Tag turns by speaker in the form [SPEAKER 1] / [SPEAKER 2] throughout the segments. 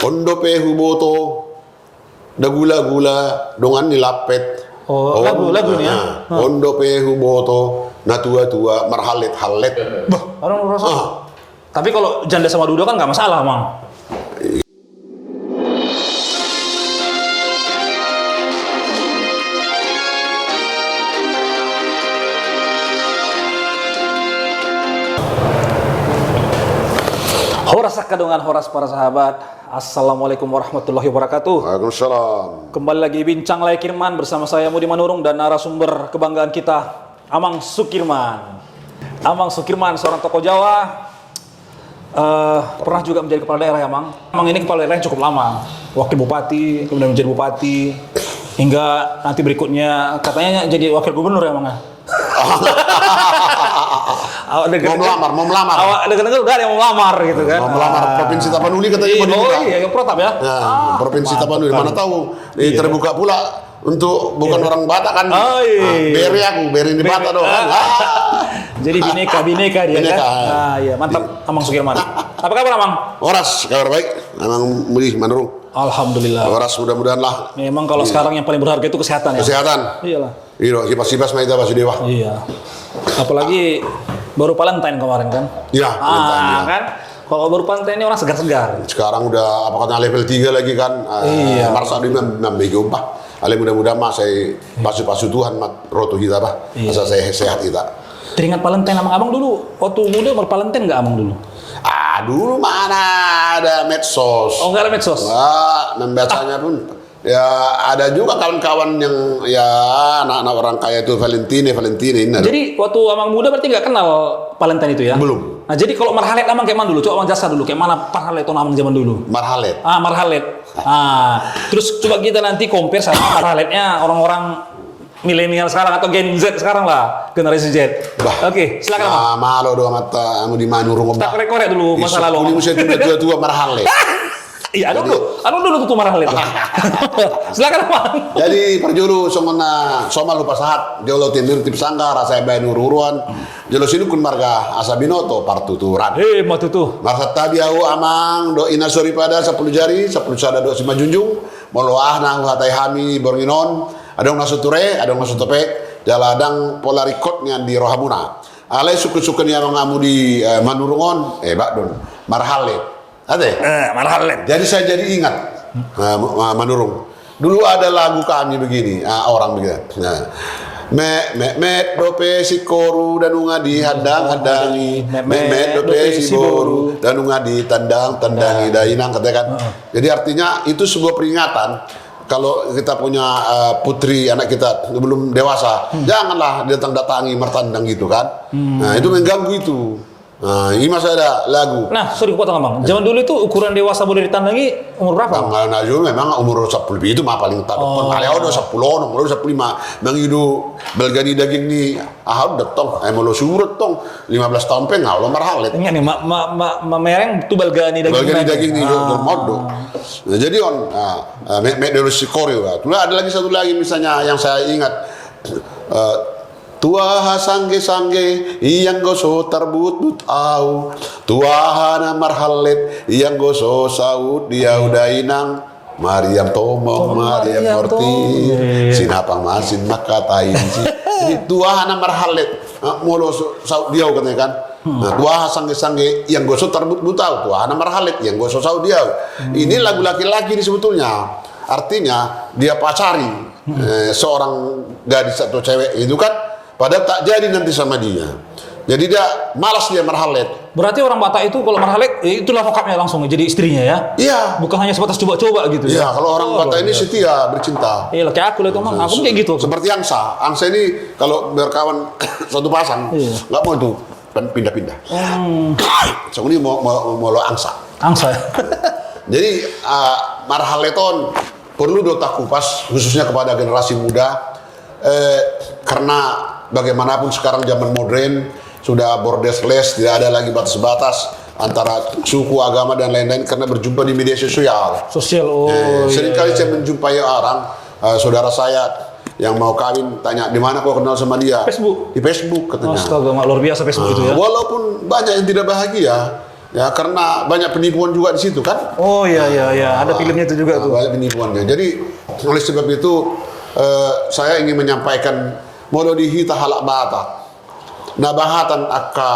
[SPEAKER 1] Ondo pe huboto da gula-gula dongan nilapet.
[SPEAKER 2] Oh, lagu nih ya.
[SPEAKER 1] Ondo pe huboto na tua-tua marhalet-halet.
[SPEAKER 2] Bah, orang rasa. Tapi kalau janda sama duda kan nggak masalah, Mang. Horas dengan horas para sahabat. Assalamualaikum warahmatullahi wabarakatuh.
[SPEAKER 1] Waalaikumsalam.
[SPEAKER 2] Kembali lagi bincang Lai Kirman bersama saya Mudi Manurung dan narasumber kebanggaan kita, Amang Sukirman. Amang Sukirman seorang tokoh Jawa, pernah juga menjadi kepala daerah ya, Mang. Amang ini kepala daerah yang cukup lama, wakil bupati, kemudian menjadi bupati, hingga nanti berikutnya katanya jadi wakil gubernur ya, Mang.
[SPEAKER 1] Mau melamar.
[SPEAKER 2] Awak dengar udah ada yang mau melamar gitu kan.
[SPEAKER 1] Mau melamar Provinsi Tapanuli katanya mau dibuka.
[SPEAKER 2] Oh iya, yang protap ya.
[SPEAKER 1] Provinsi Tapanuli mana tahu terbuka pula untuk bukan orang Batak kan.
[SPEAKER 2] Oh iya.
[SPEAKER 1] Beri di Batak dong.
[SPEAKER 2] Jadi bineka dia
[SPEAKER 1] bineka.
[SPEAKER 2] kan. Iya, mantap Amang Sukirman. Apa kabar, Amang?
[SPEAKER 1] Horas, kabar baik. Amang Mudi Manurung.
[SPEAKER 2] Alhamdulillah.
[SPEAKER 1] Horas mudah-mudahan lah.
[SPEAKER 2] Memang kalau sekarang yang paling berharga itu kesehatan ya.
[SPEAKER 1] Kesehatan.
[SPEAKER 2] Iyalah.
[SPEAKER 1] Iya, kipas-kipas maita Basudewa.
[SPEAKER 2] Iya. Apalagi baru Valentine kemarin kan?
[SPEAKER 1] Iya, Valentine, ya.
[SPEAKER 2] Kan? Kalau baru Valentine ini orang segar-segar.
[SPEAKER 1] Sekarang udah apa katanya level 3 lagi kan.
[SPEAKER 2] Iya.
[SPEAKER 1] Marsa di membego bah. Ale mudah-mudahan mah saya pasu-pasu Tuhan mat roto kita bah.
[SPEAKER 2] Iya.
[SPEAKER 1] Asal saya sehat kita.
[SPEAKER 2] Teringat Valentine Abang dulu. Waktu muda bervalentine nggak Abang dulu?
[SPEAKER 1] Dulu mana ada medsos.
[SPEAKER 2] Oh, nggak ada medsos?
[SPEAKER 1] Membacanya pun ya ada juga kawan-kawan yang ya anak-anak orang kaya itu Valentine.
[SPEAKER 2] Jadi waktu Amang muda berarti nggak kenal Valentine itu ya?
[SPEAKER 1] Belum.
[SPEAKER 2] Nah jadi kalau marhalet Amang kayak mana dulu? Coba Amang jasa dulu, kayak mana marhalet itu Amang zaman dulu?
[SPEAKER 1] Marhalet.
[SPEAKER 2] Marhalet. Terus coba kita nanti compare sama marhaletnya orang-orang milenial sekarang atau Gen Z sekarang lah, generasi Z. Oke, silakan Amang.
[SPEAKER 1] Malo doa mata anu di Manurung.
[SPEAKER 2] Kita korek-korek dulu masa lalu.
[SPEAKER 1] Ini mesti tua-tua marhalet.
[SPEAKER 2] Iya, anu dulu tuh marhalet. Silakan Amang.
[SPEAKER 1] Jadi perjulu songona soma lupa sahat jolo timur tip sangga rasa bae nururuan jolo sinu kun marga asabinoto partuturan
[SPEAKER 2] Matutu
[SPEAKER 1] maksud tabi au Amang do ina sori pada 10 jari 10 sada do sima junjung moloah nang hatai hami bornginon adong nasuture adong nasutope jaladang polarikotnya di rohamuna ale suku-suku yang ngamu di Manurungon bakdon marhalet ade
[SPEAKER 2] marhalet.
[SPEAKER 1] jadi saya jadi ingat Manurung. Dulu ada lagu kami begini, orang begini. Nah, me dope si koru dan unga di hadang-hadangi, me dope si boru dan unga di tandang-tandangi dainang katakan. Jadi artinya itu sebuah peringatan kalau kita punya putri anak kita belum dewasa, janganlah datang-datangi mertandang gitu kan. Nah, itu mengganggu itu. Nah, ini masih ada lagu.
[SPEAKER 2] Nah, sorry potong Amang. Zaman dulu itu ukuran dewasa boleh ditandangi umur berapa?
[SPEAKER 1] Tanggal najul memang umur 10 lebih itu mah paling tak depan. Kalau udah 10, umur 10 5. Nang hidup belgani daging ni datang. Mau lo surut tong 15 tahun pe ngau lo marhalet.
[SPEAKER 2] Ingat nih, mereng tu belgani daging.
[SPEAKER 1] Belgani daging ni modo. Nah, jadi me dulu si Koreo. Tuh ada lagi satu lagi misalnya yang saya ingat. Tuaha sangge-sangge iyang goso tarbut au tuaha na marhalet iyang goso saud dia udainang Mariam Tomo Mariam Morti sinapang masin makatain si jadi tuaha na marhalet molo saud dia katanya kan tuaha sangge-sangge iyang goso tarbut au tuaha na marhalet iyang goso saud dia ini lagu laki-laki ini sebetulnya artinya dia pacari seorang gadis atau cewek itu kan padahal tak jadi nanti sama dia. Jadi dia malas dia marhalet.
[SPEAKER 2] Berarti orang Batak itu kalau marhalet itulah vokapnya langsung jadi istrinya ya?
[SPEAKER 1] Iya.
[SPEAKER 2] Bukan hanya sebatas coba-coba gitu ya?
[SPEAKER 1] Iya, kalau orang Batak ini setia, bercinta.
[SPEAKER 2] Iya, kayak aku lah itu Mang. Aku kayak gitu.
[SPEAKER 1] Seperti Angsa. Angsa ini kalau berkawan satu pasang, nggak mau itu pindah-pindah. So ini mau lo Angsa.
[SPEAKER 2] Angsa.
[SPEAKER 1] Jadi marhaleton perlu dotak kupas khususnya kepada generasi muda karena bagaimanapun sekarang zaman modern sudah borderless, tidak ada lagi batas-batas antara suku, agama dan lain-lain karena berjumpa di media sosial. Seringkali saya menjumpai orang saudara saya yang mau kawin tanya di mana kau kenal sama dia?
[SPEAKER 2] Facebook.
[SPEAKER 1] Di Facebook katanya.
[SPEAKER 2] Astaga, luar biasa Facebook itu ya.
[SPEAKER 1] Walaupun banyak yang tidak bahagia, Ya karena banyak penipuan juga di situ kan.
[SPEAKER 2] Oh iya, ada filmnya itu juga tuh.
[SPEAKER 1] Banyak penipuannya. Jadi oleh sebab itu saya ingin menyampaikan molo dihita halak bata. Nabahatan akka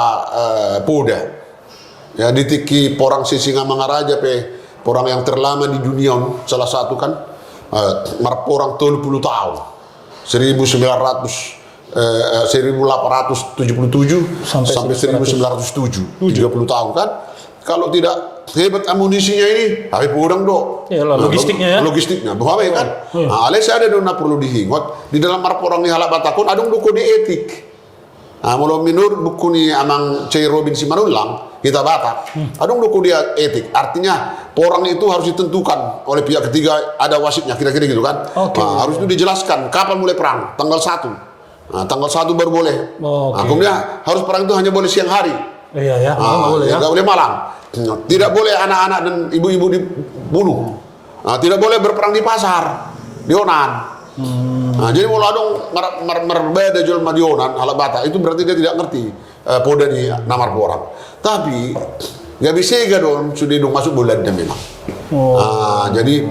[SPEAKER 1] poda. Ya ditiki porang sisinga mangaraja pe porang yang terlama di dunia salah satu kan marporang 30 tahun. 1877 sampai 1907 30 tahun kan. Kalau tidak hebat amunisinya ini, tapi podang do.
[SPEAKER 2] Yalah, logistiknya ya.
[SPEAKER 1] Logistiknya, bahwa kan. Alesya ada dona perlu dihingot di dalam marporang ni halak batakon adong do kode etik. Mula menurut buku ni amang Cai Robin Simanulang kita Batak, adong do kode etik. Artinya porang itu harus ditentukan oleh pihak ketiga, ada wasitnya kira-kira gitu kan. Harus itu dijelaskan kapan mulai perang, tanggal 1. Tanggal 1 baru boleh. Kemudian harus perang itu hanya boleh siang hari.
[SPEAKER 2] Iya ya, nggak boleh ya.
[SPEAKER 1] Nggak boleh malam. Tidak boleh anak-anak dan ibu-ibu dibunuh. Tidak boleh berperang di pasar, di Onan. Jadi kalau adong merbeda jual madionan halak bata itu berarti dia tidak ngerti poda di namar porang. Tapi nggak bisa dong sudah dong masuk bulan dan memang. Jadi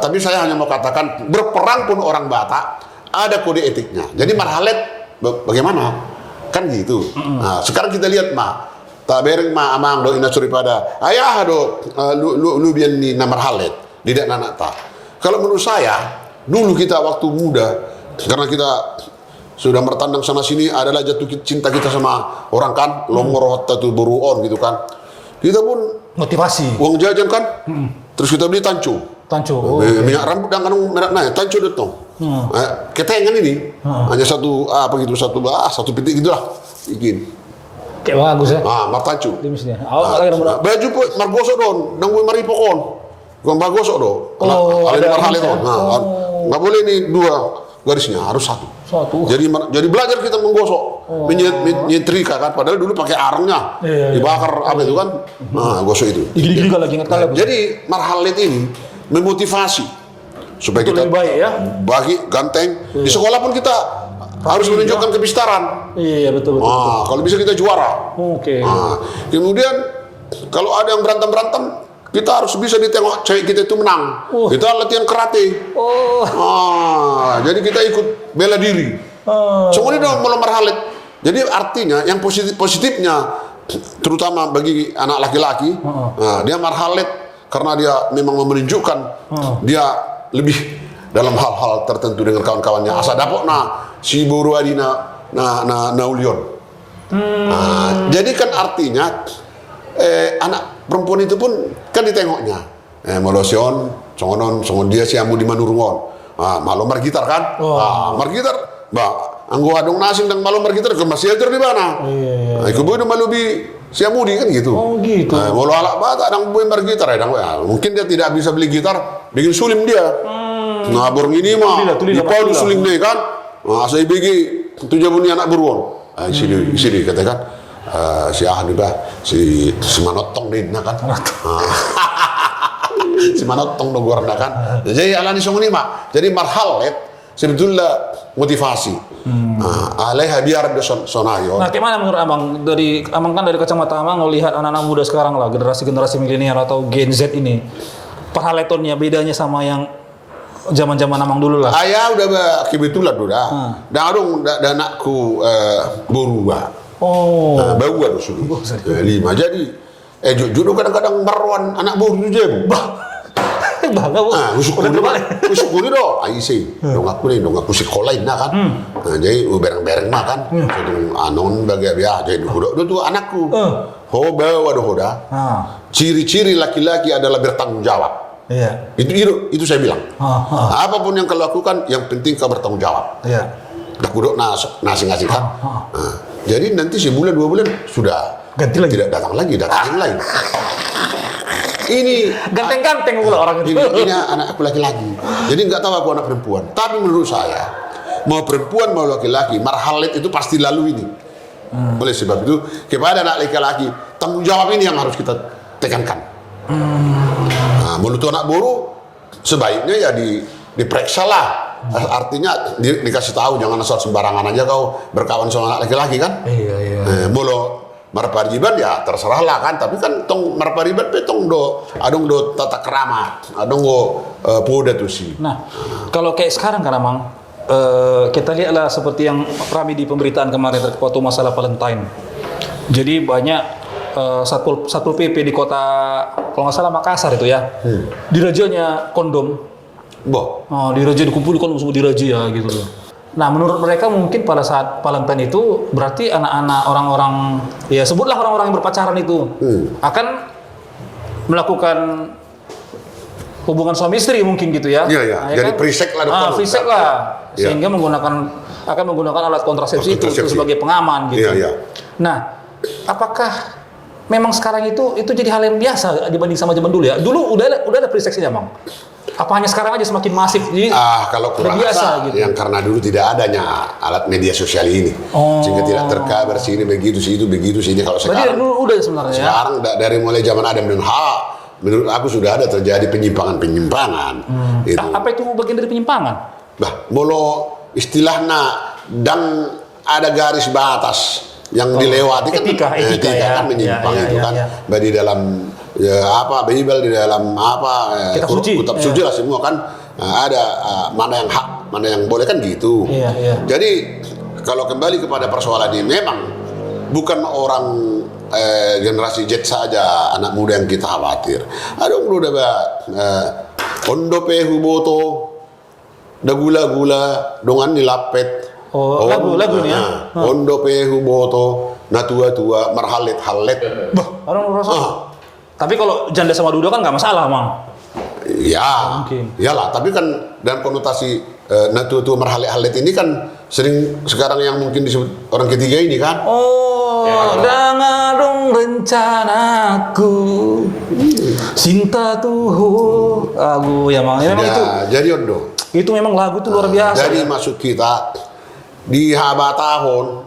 [SPEAKER 1] tapi saya hanya mau katakan berperang pun orang Batak ada kode etiknya. Jadi marhalet bagaimana? Kan gitu. Sekarang kita lihat tak bereng amang do ina pada ayah do lu bian ni namar halet tidak nanak ta. Kalau menurut saya dulu kita waktu muda karena kita sudah bertandang sana sini adalah jatuh cinta kita sama orang kan longor tu buruon gitu kan. Kita pun
[SPEAKER 2] motivasi.
[SPEAKER 1] Uang jajan kan. Terus kita beli tanco. Minyak rambut dan kanung merah naik tanco detong. Ketengan ini hanya satu satu pitik gitulah bikin.
[SPEAKER 2] Kayak bagus ya.
[SPEAKER 1] Martancu.
[SPEAKER 2] Baju
[SPEAKER 1] pun margosok don, nanggung maripokon. Bukan bagosok do. Ada marhale don. Nggak boleh ini 2 garisnya, harus satu. Jadi belajar kita menggosok, menyetrika kan. Padahal dulu pakai arangnya, dibakar apa itu kan. Gosok itu.
[SPEAKER 2] Gini kalau lagi ingat kalau.
[SPEAKER 1] Jadi marhalet ini memotivasi supaya kita
[SPEAKER 2] lebih baik ya.
[SPEAKER 1] Bagi ganteng. Di sekolah pun kita harus menunjukkan kebistaran.
[SPEAKER 2] Iya betul.
[SPEAKER 1] Kalau bisa kita juara. Kemudian kalau ada yang berantem, kita harus bisa ditengok cewek kita itu menang. Kita latihan karate. Jadi kita ikut bela diri. Semuanya dong melamar halet. Jadi artinya yang positifnya terutama bagi anak laki-laki, dia marhalet karena dia memang menunjukkan dia lebih dalam hal-hal tertentu dengan kawan-kawannya. Asa dapok si buru adina na ulion. Jadi kan artinya anak perempuan itu pun kan ditengoknya. Molosion, songon dia si amu di manurungon. Malu margitar kan? Margitar, anggo adong nasing dan malu margitar ke masih ajar di mana? Iku boy malu bi si amudi kan gitu.
[SPEAKER 2] Gitu.
[SPEAKER 1] Molo alak bata dang boy margitar mungkin dia tidak bisa beli gitar, bikin sulim dia. Borong ini di palu suling deh kan. Saya bagi 7 anak beruang. Sini katakan si ahli si manotong deh kan. Si manotong dong gua kan. Jadi alani song ini jadi marhalet sebetulnya motivasi. Alaiha biar de sonayo.
[SPEAKER 2] Nah, gimana menurut Amang kan dari kacamata Amang melihat anak-anak muda sekarang lah, generasi milenial atau Gen Z ini. Perhaletonnya bedanya sama yang zaman-zaman Amang dulu lah.
[SPEAKER 1] Ayah udah kebetulan udah. Dan anakku berubah. Baru sudah 5. Jadi jodoh kadang-kadang meruan anak baru je. Usuk kuni do. Aisi. Dong aku sekolah kan. Jadi bereng-bereng mah kan. Anon bagi dia jadi tuh anakku. Bawa hoda. Ciri-ciri laki-laki adalah bertanggung jawab.
[SPEAKER 2] Iya.
[SPEAKER 1] Itu saya bilang. Apapun yang kau lakukan, yang penting kau bertanggung jawab.
[SPEAKER 2] Iya.
[SPEAKER 1] Dah kuduk ngasih kan. Jadi nanti sebulan 2 bulan sudah
[SPEAKER 2] ganti lagi.
[SPEAKER 1] Tidak datang lagi, datang yang lain. Ini
[SPEAKER 2] ganteng-ganteng pula orang itu.
[SPEAKER 1] Ini anak aku laki-laki. Jadi nggak tahu aku anak perempuan. Tapi menurut saya, mau perempuan mau laki-laki, marhalet itu pasti lalu ini. Oleh sebab itu kepada anak laki-laki, tanggung jawab ini yang harus kita tekankan. Menurut anak boru sebaiknya ya diperiksa lah. Artinya dikasih tahu jangan asal sembarangan aja kau berkawan sama anak laki-laki kan.
[SPEAKER 2] Iya.
[SPEAKER 1] Mulu marpariban ya terserahlah kan, tapi kan tong marpariban pe tong do adong do tata krama, adong go poda tuh sih.
[SPEAKER 2] Nah, kalau kayak sekarang kan Amang, kita lihatlah seperti yang ramai di pemberitaan kemarin waktu masalah Valentine. Jadi banyak satpol PP di kota, kalau nggak salah Makassar itu ya, dirajanya kondom.
[SPEAKER 1] Boh,
[SPEAKER 2] Diraja, dikumpul kondom semua diraja ya gitu loh. Nah, menurut mereka mungkin pada saat Valentine itu berarti anak-anak orang-orang, ya sebutlah orang-orang yang berpacaran itu akan melakukan hubungan suami istri mungkin gitu ya.
[SPEAKER 1] Iya, iya.
[SPEAKER 2] Nah, ya
[SPEAKER 1] Jadi
[SPEAKER 2] kan?
[SPEAKER 1] free sex lah.
[SPEAKER 2] Free sex lah.
[SPEAKER 1] Iya.
[SPEAKER 2] Sehingga akan menggunakan alat kontrasepsi itu sebagai pengaman gitu.
[SPEAKER 1] Iya, iya.
[SPEAKER 2] Nah, apakah memang sekarang itu jadi hal yang biasa dibanding sama zaman dulu ya? Dulu udah ada free sex ya, Bang? Apa hanya sekarang aja semakin masif? Jadi
[SPEAKER 1] kalau kurang
[SPEAKER 2] biasa gitu.
[SPEAKER 1] yang karena dulu tidak adanya alat media sosial ini, sehingga tidak terkabar sini begitu sini. Kalau
[SPEAKER 2] berarti
[SPEAKER 1] sekarang
[SPEAKER 2] dulu udah sebenarnya.
[SPEAKER 1] Sekarang dari mulai zaman Adam dan Hawa, menurut aku sudah ada terjadi penyimpangan. Itu.
[SPEAKER 2] Apa itu bagian dari penyimpangan?
[SPEAKER 1] Bah, molo istilahnya dan ada garis batas yang dilewati kan
[SPEAKER 2] etika ya.
[SPEAKER 1] kan menyimpang
[SPEAKER 2] Ya,
[SPEAKER 1] itu
[SPEAKER 2] ya,
[SPEAKER 1] kan.
[SPEAKER 2] ya.
[SPEAKER 1] Di dalam Bible, di dalam
[SPEAKER 2] Kitab suci.
[SPEAKER 1] Kitab suci lah semua kan ada mana yang hak, mana yang boleh kan gitu.
[SPEAKER 2] Iya.
[SPEAKER 1] Jadi kalau kembali kepada persoalan ini, memang bukan orang generasi Z saja, anak muda yang kita khawatir. Ada yang udah ondo pehu boto, da gula-gula, dongan nilapet.
[SPEAKER 2] Lagu nih ya.
[SPEAKER 1] Ondo pehu boto, na tua-tua, marhalet-halet.
[SPEAKER 2] Orang merasa. Tapi kalau janda sama duda kan nggak masalah, Mang.
[SPEAKER 1] Ya, iyalah. Tapi kan dalam konotasi na tua-tua, marhalet-halet ini kan sering sekarang yang mungkin disebut orang ketiga ini kan.
[SPEAKER 2] Dengan dong rencanaku, cinta tuh, lagu ya Mang. Memang itu.
[SPEAKER 1] Jadi ondo.
[SPEAKER 2] Itu memang lagu itu luar biasa.
[SPEAKER 1] Jadi masuk kita di haba tahun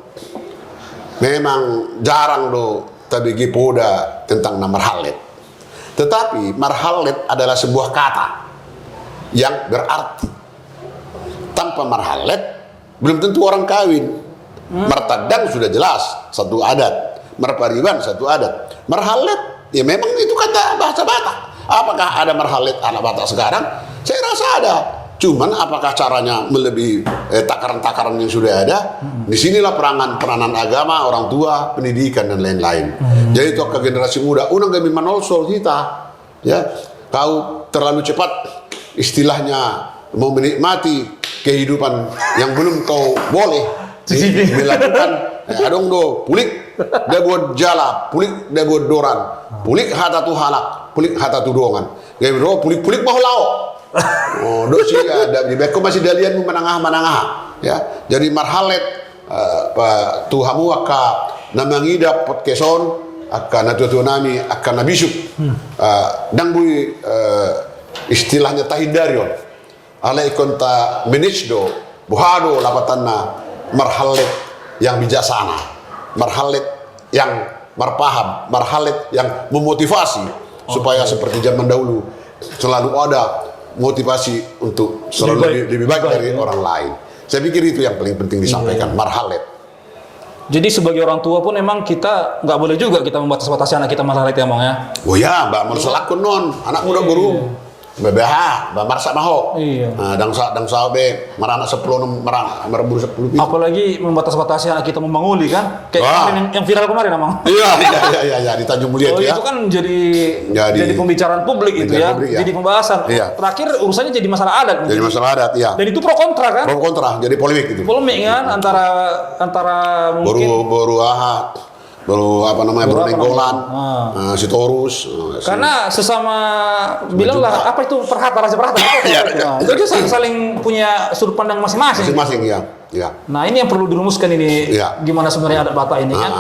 [SPEAKER 1] memang jarang do tabigi poda tentang marhalet. Tetapi marhalet adalah sebuah kata yang berarti tanpa marhalet belum tentu orang kawin. Martadang sudah jelas satu adat, marpariban satu adat. Marhalet ya memang itu kata bahasa Batak. Apakah ada marhalet anak Batak sekarang? Saya rasa ada. Cuman apakah caranya melebihi takaran-takaran yang sudah ada? Disinilah peranan agama, orang tua, pendidikan dan lain-lain. Jadi itu ke generasi muda, unang kami manolsol kita, ya, kau terlalu cepat, istilahnya mau menikmati kehidupan yang belum kau boleh dilakukan. Adong do, pulik, dia buat jala, pulik, dia buat doran, pulik hata tu halak, pulik hata tu dongan. Gaya bro, pulik mau lao. Dosi ada di beko masih dalian menangah ya. Jadi marhalet tuhamu aka namangida podcaston akan natu nami akan nabisuk dang bui istilahnya tahindarion alai konta menisdo buhado lapatanna marhalet yang bijaksana, marhalet yang marpaham, marhalet yang memotivasi supaya seperti zaman dahulu selalu ada motivasi untuk selalu lebih baik dari orang lain. Saya pikir itu yang paling penting disampaikan, marhalet.
[SPEAKER 2] Jadi sebagai orang tua pun memang kita nggak boleh juga kita membatas-batasi anak kita marhalet ya, Mang ya.
[SPEAKER 1] Oh ya, Mbak Marsalakun non, anak muda burung. BBH, Mbak Marsa maho.
[SPEAKER 2] Iya.
[SPEAKER 1] Dang be marana 10 merebur 10.
[SPEAKER 2] Apalagi membatas-batasi anak kita membanguli kan? Kayak kemarin yang viral kemarin, Mang.
[SPEAKER 1] Iya, di Tanjung Mulia itu ya.
[SPEAKER 2] Itu kan jadi pembicaraan publik itu ya.
[SPEAKER 1] Publik, ya.
[SPEAKER 2] Jadi pembahasan.
[SPEAKER 1] Iya.
[SPEAKER 2] Terakhir urusannya jadi masalah adat.
[SPEAKER 1] Jadi masalah adat, iya.
[SPEAKER 2] Dan itu pro kontra kan?
[SPEAKER 1] Pro kontra, jadi polemik itu.
[SPEAKER 2] Polemik kan antara mungkin
[SPEAKER 1] baru nenggolan, si Torus.
[SPEAKER 2] karena sesama bilanglah apa itu perhata raja perhata. Itu aja saling punya sudut pandang masing-masing.
[SPEAKER 1] Masing-masing ya.
[SPEAKER 2] Nah ini yang perlu dirumuskan ini, gimana sebenarnya adat Batak ini kan.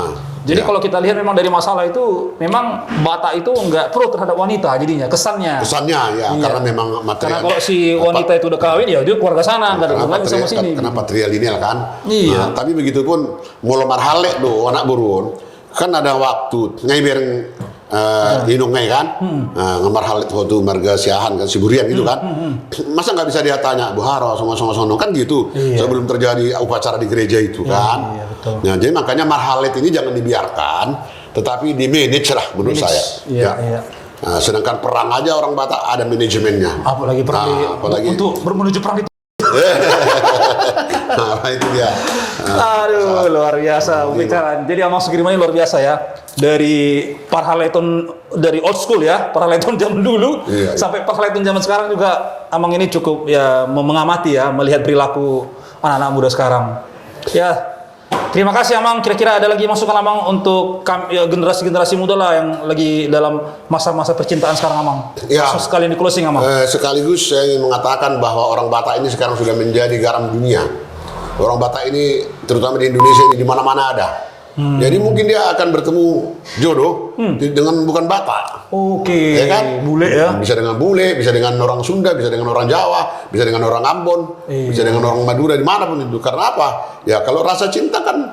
[SPEAKER 2] Jadi kalau kita lihat memang dari masalah itu, memang Batak itu nggak pro terhadap wanita jadinya, kesannya ya.
[SPEAKER 1] Iya. Karena memang material.
[SPEAKER 2] Karena kalau si wanita itu udah kawin ya dia keluarga sana, nggak ada hubungan sama sini.
[SPEAKER 1] Karena patrilineal kan.
[SPEAKER 2] Iya.
[SPEAKER 1] Tapi begitupun mula marhalek do anak burun kan ada waktu ngai bereng inungnya kan, ngemar halit waktu marga siahan kan siburian gitu kan, masa nggak bisa dia tanya Bu Haro sono kan gitu sebelum terjadi upacara di gereja itu kan.
[SPEAKER 2] Iya, betul.
[SPEAKER 1] Nah jadi makanya marhalet ini jangan dibiarkan, tetapi di manage lah menurut saya.
[SPEAKER 2] Iya.
[SPEAKER 1] Nah, sedangkan perang aja orang Batak ada manajemennya.
[SPEAKER 2] Apalagi perang untuk menuju perang itu.
[SPEAKER 1] Nah itu dia.
[SPEAKER 2] Aduh, luar biasa pembicaraan. Jadi Amang Sukirman ini luar biasa ya. Dari parhaleton dari old school ya, parhaleton zaman dulu sampai parhaleton zaman sekarang juga Amang ini cukup ya mengamati ya, melihat perilaku anak-anak muda sekarang. Ya, terima kasih Amang. Kira-kira ada lagi masukan Amang untuk generasi-generasi muda lah yang lagi dalam masa-masa percintaan sekarang Amang.
[SPEAKER 1] Ya.
[SPEAKER 2] Sekalian di closing Amang.
[SPEAKER 1] Sekaligus saya ingin mengatakan bahwa orang Batak ini sekarang sudah menjadi garam dunia. Orang Batak ini terutama di Indonesia ini di mana-mana ada. Jadi mungkin dia akan bertemu jodoh dengan bukan Batak.
[SPEAKER 2] Oke.
[SPEAKER 1] Ya kan?
[SPEAKER 2] Bule ya.
[SPEAKER 1] Bisa dengan bule, bisa dengan orang Sunda, bisa dengan orang Jawa, bisa dengan orang Ambon, bisa dengan orang Madura dimanapun itu. Karena apa? Ya kalau rasa cinta kan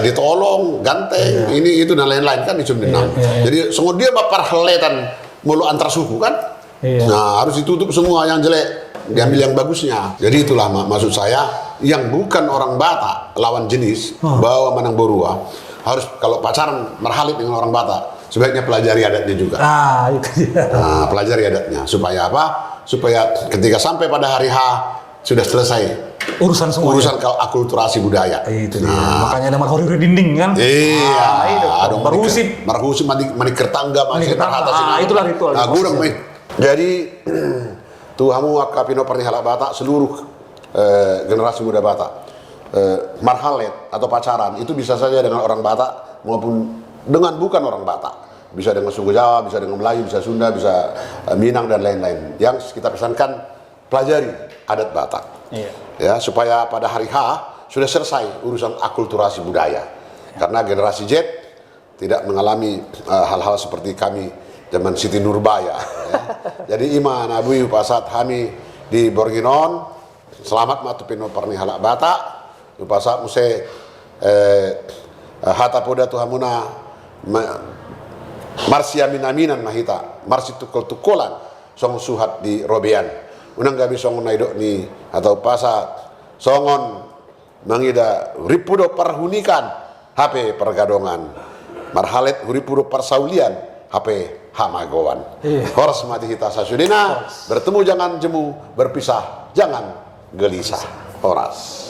[SPEAKER 1] ditolong, ganteng, ini itu dan lain-lain kan di Sumedang. Jadi semua dia bapar heletan mulu antar suku kan. Nah harus ditutup semua yang jelek, diambil yang bagusnya. Jadi itulah maksud saya, yang bukan orang Batak lawan jenis bawa Manang Borua harus kalau pacaran marhalit dengan orang Batak sebaiknya pelajari adatnya juga.
[SPEAKER 2] Itu dia.
[SPEAKER 1] Nah, pelajari adatnya supaya apa? Supaya ketika sampai pada hari H sudah selesai
[SPEAKER 2] Urusan semua.
[SPEAKER 1] urusan akulturasi budaya.
[SPEAKER 2] Itu dia. Makanya ada marhori dinding kan?
[SPEAKER 1] Iya.
[SPEAKER 2] Ada marhusip.
[SPEAKER 1] Marhusip mani kertangga mani kertangga.
[SPEAKER 2] Itulah ritual.
[SPEAKER 1] Nah, gurang main. Jadi tuhamu akapino pernihala Batak seluruh generasi muda Batak. Marhalet atau pacaran itu bisa saja dengan orang Batak maupun dengan bukan orang Batak. Bisa dengan suku Jawa, bisa dengan Melayu, bisa Sunda, bisa Minang dan lain-lain. Yang kita pesankan pelajari adat Batak. Ya, supaya pada hari H sudah selesai urusan akulturasi budaya. Karena generasi Z tidak mengalami hal-hal seperti kami zaman Siti Nurbaya. Ya. Jadi iman abu pasat kami di Borginon. Selamat matupin pernihala Batak. Pasat muse hata poda tuhamuna marsia minaminan mahita marsi tukol-tukolan song suhat di Robean. Unang gabi song naidok ni atau pasat songon mangida ripudo parhunikan HP pergadongan marhalet ripudo persaulian HP hamagowan. Horas mati kita sasudina bertemu jangan jemu berpisah jangan gelisah. Horas.